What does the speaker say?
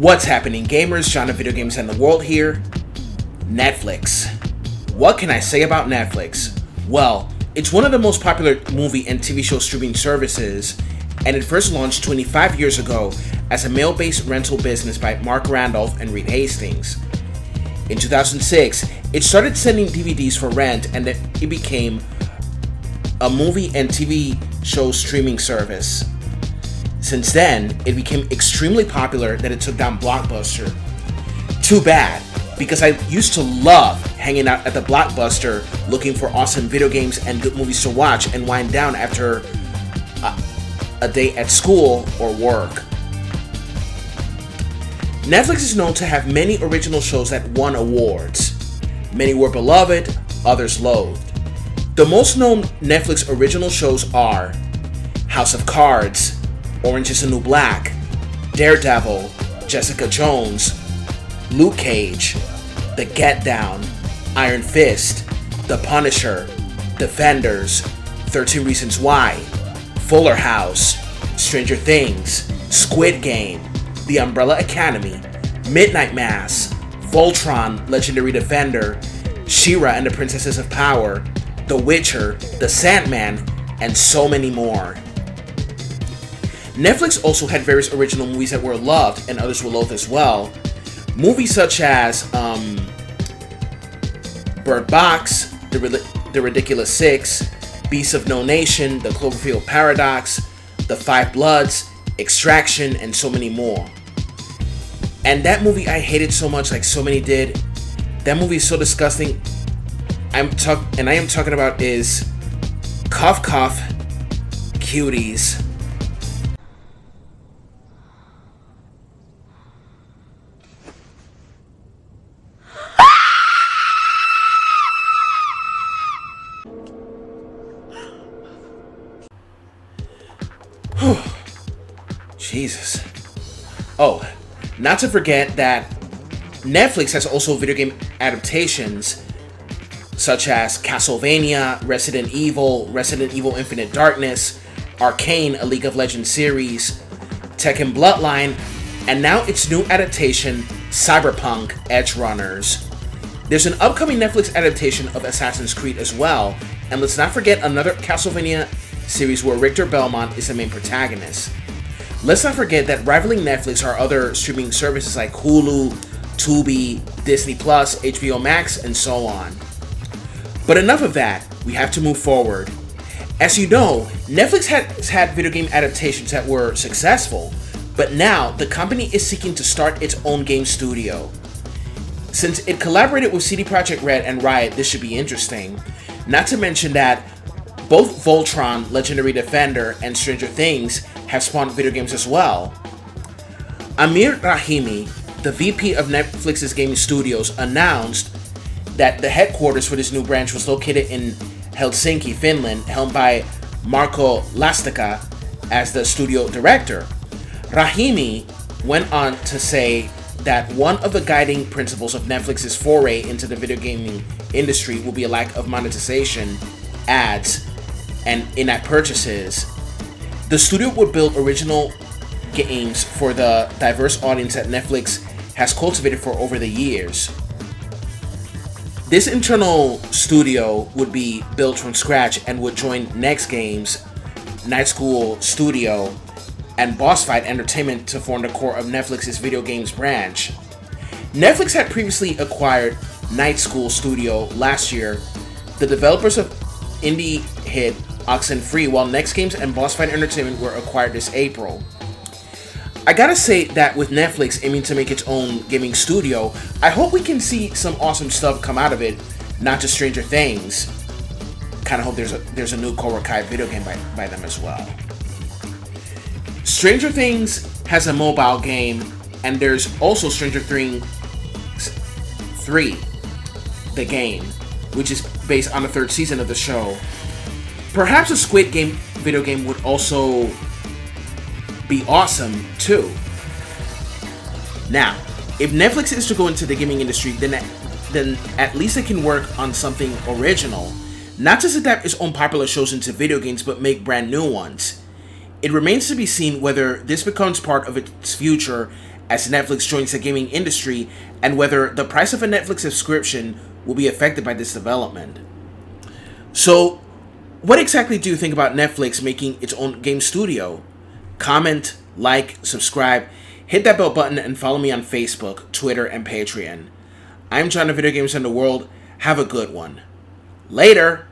What's happening, gamers? John of Video Games and the World here. Netflix. What can I say about Netflix? Well, it's one of the most popular movie and TV show streaming services, and it first launched 25 years ago as a mail-based rental business by Mark Randolph and Reed Hastings. In 2006, it started sending DVDs for rent, and then it became a movie and TV show streaming service. Since then, it became extremely popular that it took down Blockbuster. Too bad, because I used to love hanging out at the Blockbuster looking for awesome video games and good movies to watch and wind down after a day at school or work. Netflix is known to have many original shows that won awards. Many were beloved, others loathed. The most known Netflix original shows are House of Cards, Orange is the New Black, Daredevil, Jessica Jones, Luke Cage, The Get Down, Iron Fist, The Punisher, Defenders, 13 Reasons Why, Fuller House, Stranger Things, Squid Game, The Umbrella Academy, Midnight Mass, Voltron, Legendary Defender, She-Ra and the Princesses of Power, The Witcher, The Sandman, and so many more. Netflix also had various original movies that were loved and others were loathed as well. Movies such as Bird Box, The Ridiculous Six, Beasts of No Nation, The Cloverfield Paradox, The Five Bloods, Extraction, and so many more. And that movie I hated so much, like so many did. That movie is so disgusting. I am talking about is Cough Cough Cuties. Jesus. Oh, not to forget that Netflix has also video game adaptations such as Castlevania, Resident Evil Infinite Darkness, Arcane, a League of Legends series, Tekken Bloodline, and now its new adaptation, Cyberpunk Edgerunners. There's an upcoming Netflix adaptation of Assassin's Creed as well, and let's not forget another Castlevania series where Richter Belmont is the main protagonist. Let's not forget that rivaling Netflix are other streaming services like Hulu, Tubi, Disney+, HBO Max, and so on. But enough of that, we have to move forward. As you know, Netflix has had video game adaptations that were successful, but now the company is seeking to start its own game studio. Since it collaborated with CD Projekt Red and Riot, this should be interesting. Not to mention that both Voltron, Legendary Defender, and Stranger Things have spawned video games as well. Amir Rahimi, the VP of Netflix's gaming studios, announced that the headquarters for this new branch was located in Helsinki, Finland, helmed by Marko Lastika as the studio director. Rahimi went on to say that one of the guiding principles of Netflix's foray into the video gaming industry will be a lack of monetization, ads, and in-app purchases. The studio would build original games for the diverse audience that Netflix has cultivated for over the years. This internal studio would be built from scratch and would join Next Games, Night School Studio, and Boss Fight Entertainment to form the core of Netflix's video games branch. Netflix had previously acquired Night School Studio last year, the developers of indie hit Oxenfree, while Next Games and Boss Fight Entertainment were acquired this April. I gotta say that with Netflix aiming to make its own gaming studio, I hope we can see some awesome stuff come out of it, not just Stranger Things. Kinda hope there's a new Cobra Kai video game by them as well. Stranger Things has a mobile game, and there's also Stranger Things 3, the game, which is based on the third season of the show. Perhaps a Squid Game video game would also be awesome too. Now, if Netflix is to go into the gaming industry, then at least it can work on something original. Not just adapt its own popular shows into video games, but make brand new ones. It remains to be seen whether this becomes part of its future, as Netflix joins the gaming industry and whether the price of a Netflix subscription will be affected by this development. So, what exactly do you think about Netflix making its own game studio? Comment, like, subscribe, hit that bell button, and follow me on Facebook, Twitter, and Patreon. I'm John of Video Games in the World. Have a good one. Later!